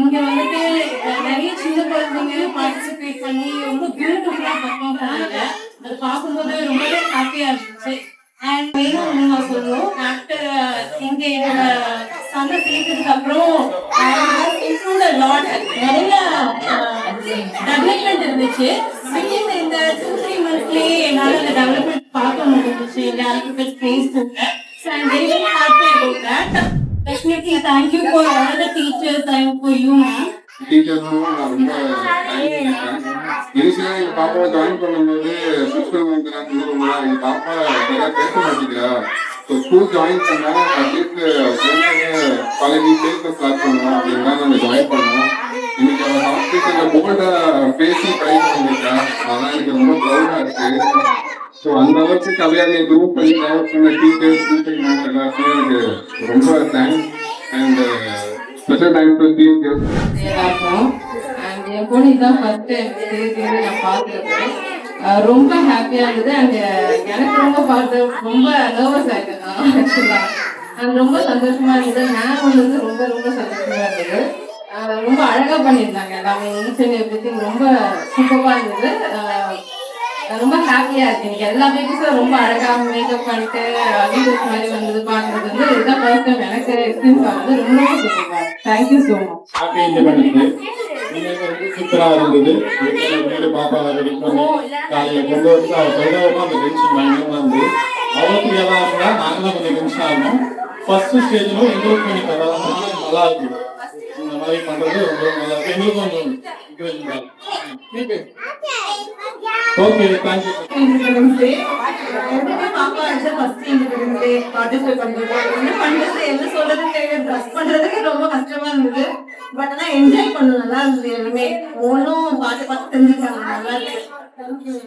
இங்க வந்துட்டு நிறைய சின்ன குழந்தைங்க பார்ட்டிசிபேட் பண்ணி ரொம்ப பியூட்டிஃபுல்லா பர்ஃபார்ம் பண்ணாங்க. அது பார்க்கும்போது ரொம்பவே ஹாப்பியா இருந்துச்சு. அண்ட் மெயினா ஒண்ணு நான் சொல்லணும். ஆஃப்டர் இங்க என்னோட சன்னை சேர்த்ததுக்கு அப்புறம் லாட் நிறைய டெவலப்மெண்ட் இருந்துச்சு. வித்தின் இந்த 2-3 மந்த்ஸ்லயே என்னால அந்த டெவலப்மெண்ட் பார்க்க முடிஞ்சிச்சு. இந்த alphabet space so I'm very very happy about that. Definitely, thank you for all the teachers and for you, ma'am. டீச்சர்ஸும் நான் ரொம்ப தேங்க்ஸ் இனிஷியலாக எங்கள் பாப்பாவை ஜாயின் பண்ணும்போது சிஸ்டம் வந்து எங்கள் பாப்பா சரியாக பேச மாட்டேங்கிறா. ஸோ ஸ்கூல் ஜாயின் பண்ணால் அட்லீஸ்ட் பழகி பேச ஸ்டார்ட் பண்ணுவோம் அப்படின்னு தான் நாங்கள் ஜாயின் பண்ணோம். இன்னைக்கு அவள் ஹாஸ்பிட்டலில் போல்டாக பேசி ட்ரைன் பண்ணிருக்கா. அதெல்லாம் எனக்கு ரொம்ப ப்ரௌடாக இருக்கு. ஸோ அந்த அளவுக்கு கல்யாணம் எதுவும் பண்ணி டெவலப் பண்ண டீச்சர்ஸ் டீச்சர் எல்லாருமே எனக்கு ரொம்ப thanks and special thanks to teachers. எல்லாருக்கும் அண்ட் என் பொண்ணு இதான் ஃபர்ஸ்ட் டைம் நான் பார்த்துருக்கேன். ரொம்ப ஹாப்பியாக இருந்தது. அண்ட் எனக்கு ரொம்ப பார்த்து ரொம்ப நர்வஸ் ஆகிட்டேன் ஆக்சுவலாக. அண்ட் ரொம்ப சந்தோஷமா இருந்தது. நான் வந்து ரொம்ப ரொம்ப சந்தோஷமா இருந்தது. ரொம்ப அழகாக பண்ணியிருந்தாங்க எல்லாமே. ஈச் அண்ட் எவ்ரி திங் ரொம்ப சூப்பராக இருந்தது. ரொம்ப ஹாப்பியாக இருக்கு. எனக்கு எல்லா பேபிஸும் ரொம்ப அழகாக மேக்கப் பண்ணிட்டு வீடியோஸ் மாதிரி வந்தது பார்க்குறது வந்து இதுதான் ஃபர்ஸ்ட் டைம் எனக்கு எக்ஸ்பீரியன்ஸ் ஆகுது. ரொம்ப ரொம்ப சூப்பராக. Thank you so much. Happy independence day ரொம்ப சூப்பராக இருந்தது. வீட்டில் பாப்பா ரெடி பண்ணி காலையில் கொண்டு வந்து அவள் சொல்கிறவங்க அந்த டென்ஷன் பயங்கரமாக இருந்தது. அவளுக்கு எல்லாம் இருந்தால் நாங்களும் கொஞ்சம் டென்ஷன் ஆகணும். ஃபர்ஸ்ட் ஸ்டேஜில் எங்களுக்கு கொஞ்சம் நல்லா இருக்குது. இந்த மாதிரி பண்ணுறது ரொம்ப நல்லா இருக்கு. எங்களுக்கு கொஞ்சம் ஓகே தேங்க்யூ. இண்டிபெண்டன்ஸ் டே பாப்பா வந்து ஃபர்ஸ்ட் இண்டிபெண்டன்ஸ் டே பார்ட்டிசிபேட் பண்ணுறது என்ன பண்ணுறது என்ன சொல்றதுன்னு தெரியல. ட்ரெஸ் பண்ணுறதுக்கு ரொம்ப கஷ்டமா இருந்தது. பட் ஆனால் என்ஜாய் பண்ண நல்லா இருந்தது. எல்லாமே ஒன்றும் பார்த்து பார்த்து தெரிஞ்சுக்காங்க. நல்லா இருக்கு.